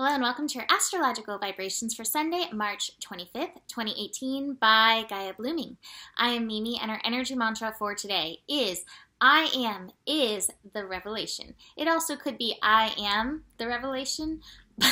Hello and welcome to your astrological vibrations for Sunday, March 25th, 2018 by Gaia Blooming. I am Mimi and our energy mantra for today is I am is the revelation. It also could be I am the revelation, but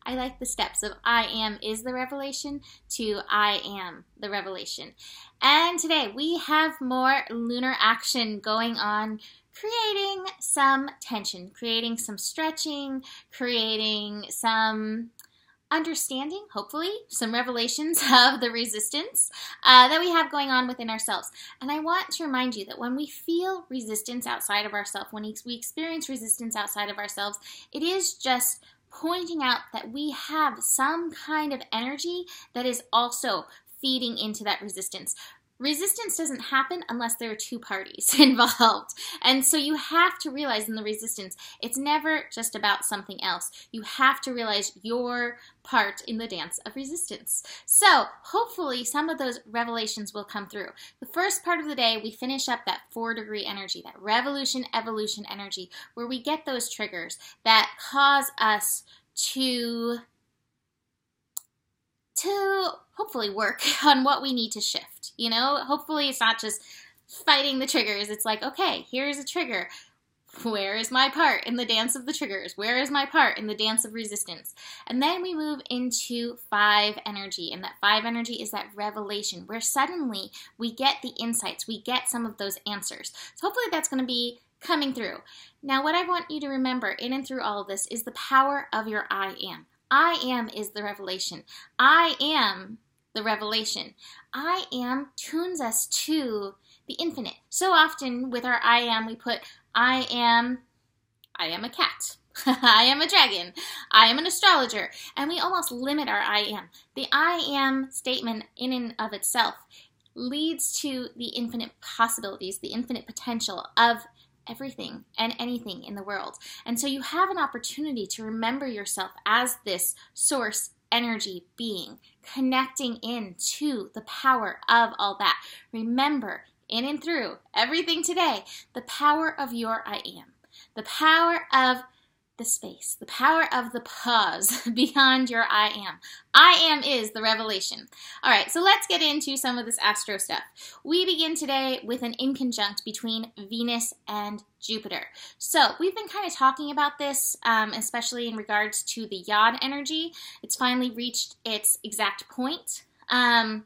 I like the steps of I am is the revelation to I am the revelation. And today we have more lunar action going on, creating some tension, creating some stretching, creating some understanding, hopefully, some revelations of the resistance that we have going on within ourselves. And I want to remind you that when we feel resistance outside of ourselves, when we experience resistance outside of ourselves, it is just pointing out that we have some kind of energy that is also feeding into that resistance. Resistance doesn't happen unless there are two parties involved. And so you have to realize in the resistance, it's never just about something else. You have to realize your part in the dance of resistance. So hopefully some of those revelations will come through. The first part of the day, we finish up that 4-degree energy, that revolution, evolution energy, where we get those triggers that cause us to hopefully work on what we need to shift. You know, hopefully it's not just fighting the triggers. It's like, okay, here's a trigger. Where is my part in the dance of the triggers? Where is my part in the dance of resistance? And then we move into 5 energy. And that 5 energy is that revelation where suddenly we get the insights. We get some of those answers. So hopefully that's going to be coming through. Now, what I want you to remember in and through all of this is the power of your I am. I am is the revelation. I am the revelation. I am tunes us to the infinite. So often with our I am, we put I am a cat. I am a dragon. I am an astrologer. And we almost limit our I am. The I am statement in and of itself leads to the infinite possibilities, the infinite potential of everything and anything in the world. And so you have an opportunity to remember yourself as this source energy being, connecting in to the power of all that. Remember, in and through everything today, the power of your I am, the power of the space, the power of the pause beyond your I am. I am is the revelation. All right, so let's get into some of this astro stuff. We begin today with an inconjunct between Venus and Jupiter. So we've been kind of talking about this, especially in regards to the Yod energy. It's finally reached its exact point.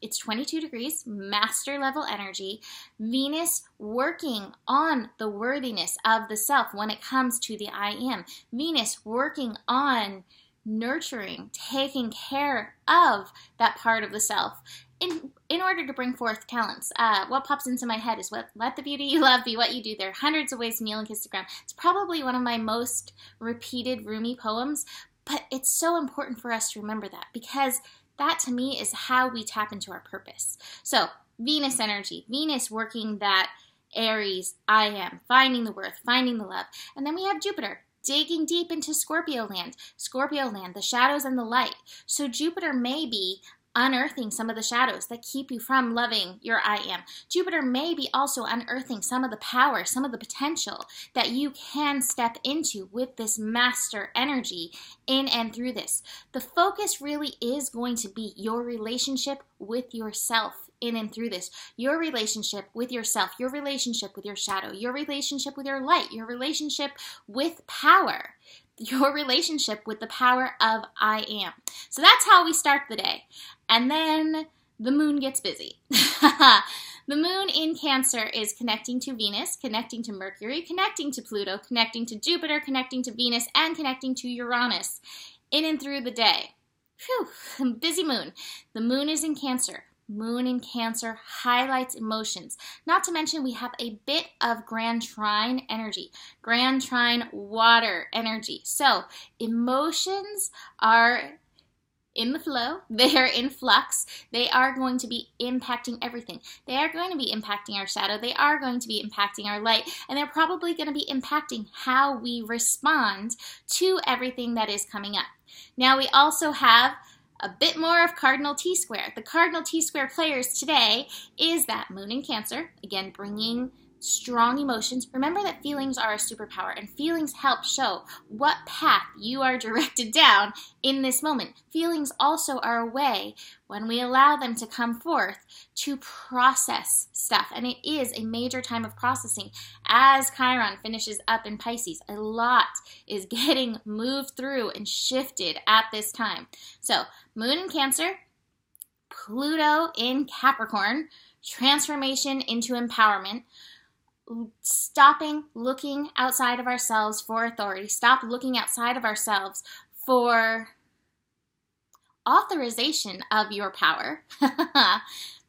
It's 22 degrees, master level energy. Venus working on the worthiness of the self when it comes to the I am. Venus working on nurturing, taking care of that part of the self in order to bring forth talents. What pops into my head is let the beauty you love be what you do. There are hundreds of ways to kneel and kiss the ground. It's probably one of my most repeated Rumi poems, but it's so important for us to remember that because that to me is how we tap into our purpose. So Venus energy, Venus working that Aries, I am, finding the worth, finding the love. And then we have Jupiter digging deep into Scorpio land, the shadows and the light. So Jupiter may be unearthing some of the shadows that keep you from loving your I am. Jupiter may be also unearthing some of the power, some of the potential that you can step into with this master energy in and through this. The focus really is going to be your relationship with yourself in and through this. Your relationship with yourself, your relationship with your shadow, your relationship with your light, your relationship with power. Your relationship with the power of I am. So that's how we start the day. And then the moon gets busy. The moon in Cancer is connecting to Venus, connecting to Mercury, connecting to Pluto, connecting to Jupiter, connecting to Venus, and connecting to Uranus in and through the day. Phew, busy moon. The moon is in Cancer. Moon in Cancer highlights emotions. Not to mention we have a bit of Grand Trine energy. Grand Trine water energy. So emotions are in the flow. They are in flux. They are going to be impacting everything. They are going to be impacting our shadow. They are going to be impacting our light. And they're probably going to be impacting how we respond to everything that is coming up. Now we also have a bit more of Cardinal T-square. The Cardinal T-square players today is that moon in Cancer, again bringing strong emotions. Remember that feelings are a superpower, and feelings help show what path you are directed down in this moment. Feelings also are a way, when we allow them to come forth, to process stuff. And it is a major time of processing. As Chiron finishes up in Pisces, a lot is getting moved through and shifted at this time. So, Moon in Cancer, Pluto in Capricorn, transformation into empowerment, stopping looking outside of ourselves for authority, stop looking outside of ourselves for authorization of your power.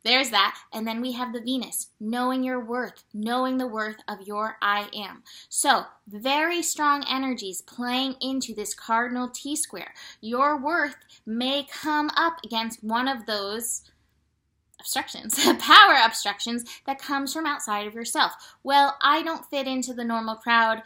There's that. And then we have the Venus, knowing your worth, knowing the worth of your I am. So very strong energies playing into this cardinal T-square. Your worth may come up against one of those obstructions, power obstructions that comes from outside of yourself. Well, I don't fit into the normal crowd,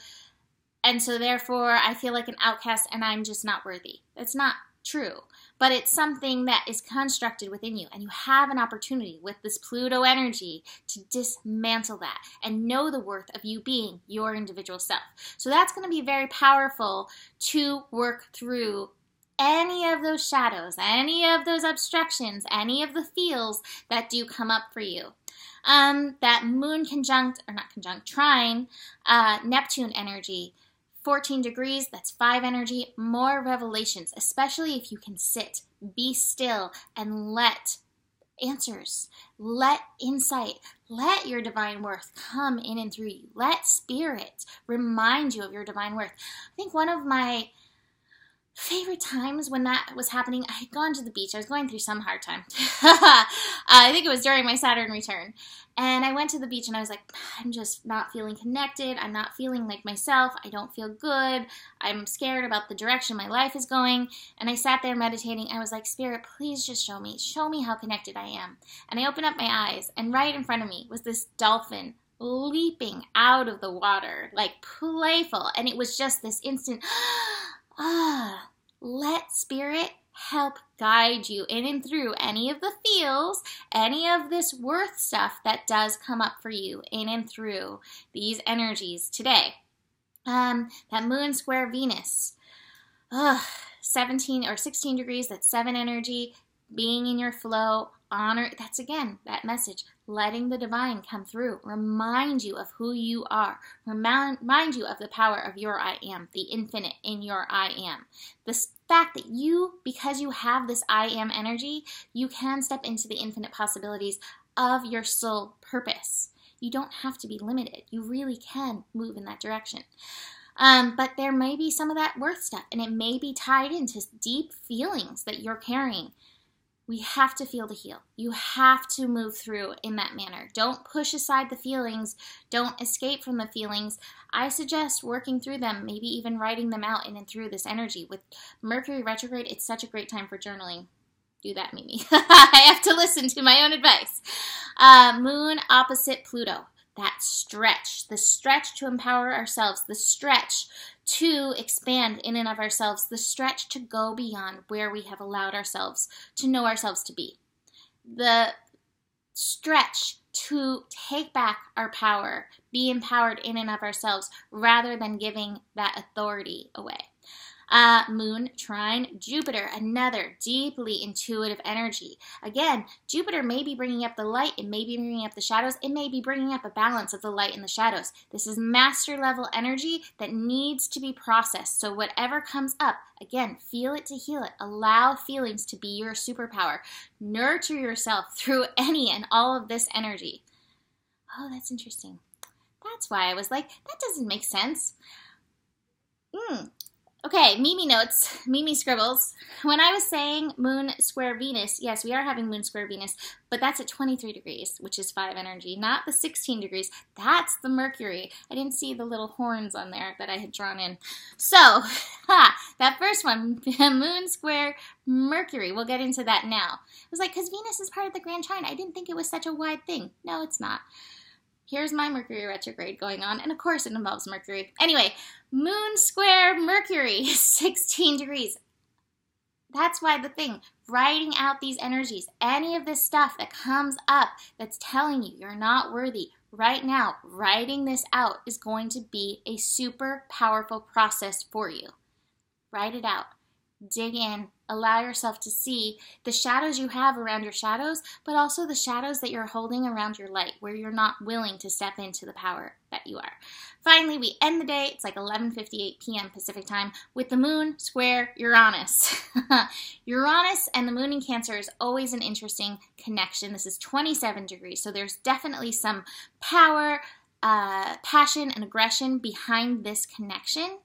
and so therefore I feel like an outcast and I'm just not worthy. It's not true, but it's something that is constructed within you, and you have an opportunity with this Pluto energy to dismantle that and know the worth of you being your individual self. So that's going to be very powerful to work through any of those shadows, any of those obstructions, any of the feels that do come up for you. That moon trine, Neptune energy, 14 degrees, that's 5 energy, more revelations, especially if you can sit, be still, and let answers, let insight, let your divine worth come in and through you. Let spirit remind you of your divine worth. I think one of my favorite times when that was happening, I had gone to the beach. I was going through some hard time. I think it was during my Saturn return. And I went to the beach and I was like, I'm just not feeling connected. I'm not feeling like myself. I don't feel good. I'm scared about the direction my life is going. And I sat there meditating. I was like, Spirit, please just show me how connected I am. And I opened up my eyes, and right in front of me was this dolphin leaping out of the water, like playful. And it was just this instant, let spirit help guide you in and through any of the feels, any of this worth stuff that does come up for you in and through these energies today. That moon square Venus, 17 or 16 degrees, that's 7 energy, being in your flow, honor, that's again, that message, letting the divine come through, remind you of who you are, remind you of the power of your I am, the infinite in your I am. The fact that you, because you have this I am energy, you can step into the infinite possibilities of your soul purpose. You don't have to be limited. You really can move in that direction. But there may be some of that worth stuff, and it may be tied into deep feelings that you're carrying. We have to feel to heal. You have to move through in that manner. Don't push aside the feelings. Don't escape from the feelings. I suggest working through them, maybe even writing them out in and through this energy. With Mercury retrograde, it's such a great time for journaling. Do that, Mimi. I have to listen to my own advice. Moon opposite Pluto. That stretch, the stretch to empower ourselves, the stretch to expand in and of ourselves, the stretch to go beyond where we have allowed ourselves to know ourselves to be. The stretch to take back our power, be empowered in and of ourselves, rather than giving that authority away. Moon trine Jupiter, another deeply intuitive energy. Again, Jupiter may be bringing up the light, it may be bringing up the shadows, it may be bringing up a balance of the light and the shadows. This is master level energy that needs to be processed. So whatever comes up, again, feel it to heal it. Allow feelings to be your superpower. Nurture yourself through any and all of this energy. Oh, that's interesting. That's why I was like, that doesn't make sense. Okay, Mimi notes, Mimi scribbles. When I was saying moon square Venus, yes, we are having moon square Venus, but that's at 23 degrees, which is 5 energy, not the 16 degrees. That's the Mercury. I didn't see the little horns on there that I had drawn in. So, that first one, moon square Mercury, we'll get into that now. It was like, because Venus is part of the Grand Trine. I didn't think it was such a wide thing. No, it's not. Here's my Mercury retrograde going on, and of course it involves Mercury. Anyway, moon square Mercury, 16 degrees. That's why the thing, writing out these energies, any of this stuff that comes up that's telling you you're not worthy, right now, writing this out is going to be a super powerful process for you. Write it out. Dig in. Allow yourself to see the shadows you have around your shadows, but also the shadows that you're holding around your light, where you're not willing to step into the power that you are. Finally, we end the day, it's like 11:58 p.m. Pacific time, with the moon square Uranus. Uranus and the moon in Cancer is always an interesting connection. This is 27 degrees, so there's definitely some power, passion, and aggression behind this connection.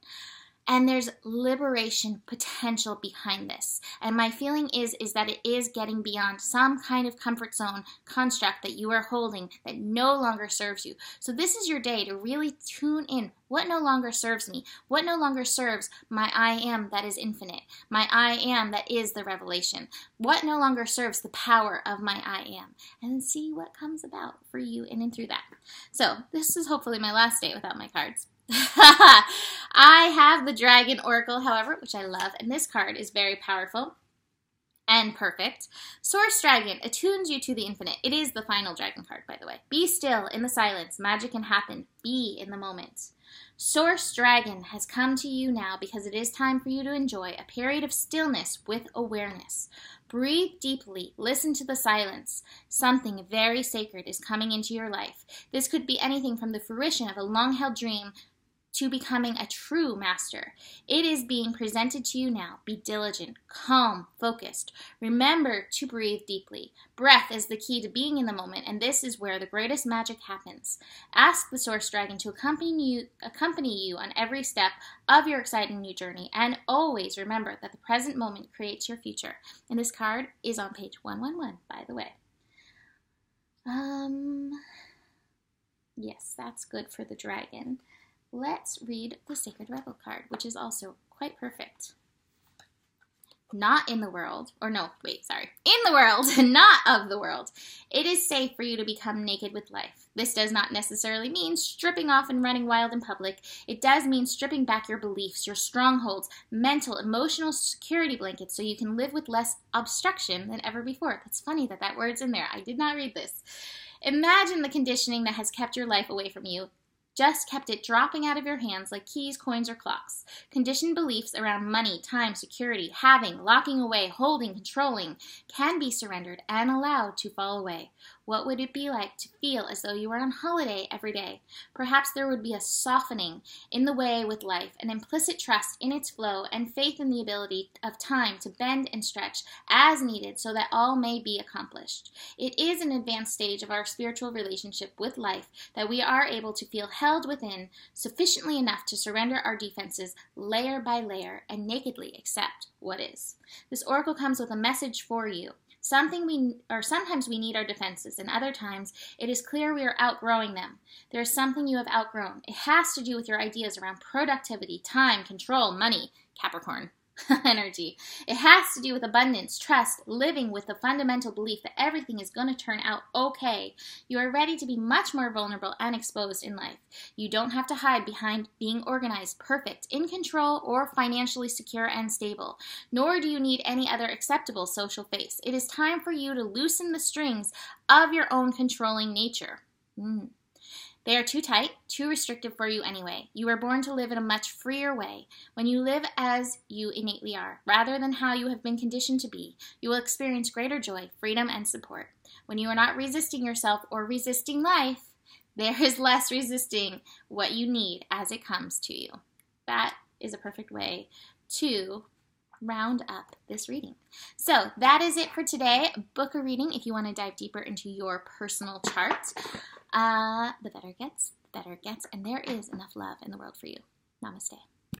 And there's liberation potential behind this. And my feeling is that it is getting beyond some kind of comfort zone construct that you are holding that no longer serves you. So this is your day to really tune in. What no longer serves me? What no longer serves my I am that is infinite? My I am that is the revelation? What no longer serves the power of my I am? And see what comes about for you in and through that. So this is hopefully my last day without my cards. I have the Dragon Oracle, however, which I love, and this card is very powerful and perfect. Source Dragon attunes you to the infinite. It is the final dragon card, by the way. Be still in the silence. Magic can happen. Be in the moment. Source Dragon has come to you now because it is time for you to enjoy a period of stillness with awareness. Breathe deeply. Listen to the silence. Something very sacred is coming into your life. This could be anything from the fruition of a long-held dream to becoming a true master. It is being presented to you now. Be diligent, calm, focused. Remember to breathe deeply. Breath is the key to being in the moment, and this is where the greatest magic happens. Ask the Source Dragon to accompany you on every step of your exciting new journey, and always remember that the present moment creates your future. And this card is on page 111, by the way. Yes, that's good for the dragon. Let's read the Sacred Rebel card, which is also quite perfect. Not in the world, or no, wait, sorry. In the world, not of the world. It is safe for you to become naked with life. This does not necessarily mean stripping off and running wild in public. It does mean stripping back your beliefs, your strongholds, mental, emotional security blankets so you can live with less obstruction than ever before. That's funny that that word's in there. I did not read this. Imagine the conditioning that has kept your life away from you. Just kept it dropping out of your hands like keys, coins, or clocks. Conditioned beliefs around money, time, security, having, locking away, holding, controlling can be surrendered and allowed to fall away. What would it be like to feel as though you were on holiday every day? Perhaps there would be a softening in the way with life, an implicit trust in its flow, and faith in the ability of time to bend and stretch as needed so that all may be accomplished. It is an advanced stage of our spiritual relationship with life that we are able to feel held within sufficiently enough to surrender our defenses layer by layer and nakedly accept what is. This oracle comes with a message for you. Sometimes we need our defenses, and other times it is clear we are outgrowing them. There is something you have outgrown. It has to do with your ideas around productivity, time, control, money, Capricorn energy. It has to do with abundance, trust, living with the fundamental belief that everything is going to turn out okay. You are ready to be much more vulnerable and exposed in life. You don't have to hide behind being organized, perfect, in control, or financially secure and stable. Nor do you need any other acceptable social face. It is time for you to loosen the strings of your own controlling nature. They are too tight, too restrictive for you anyway. You were born to live in a much freer way. When you live as you innately are, rather than how you have been conditioned to be, you will experience greater joy, freedom, and support. When you are not resisting yourself or resisting life, there is less resisting what you need as it comes to you. That is a perfect way to round up this reading. So that is it for today. Book a reading if you want to dive deeper into your personal chart. The better it gets, and there is enough love in the world for you. Namaste.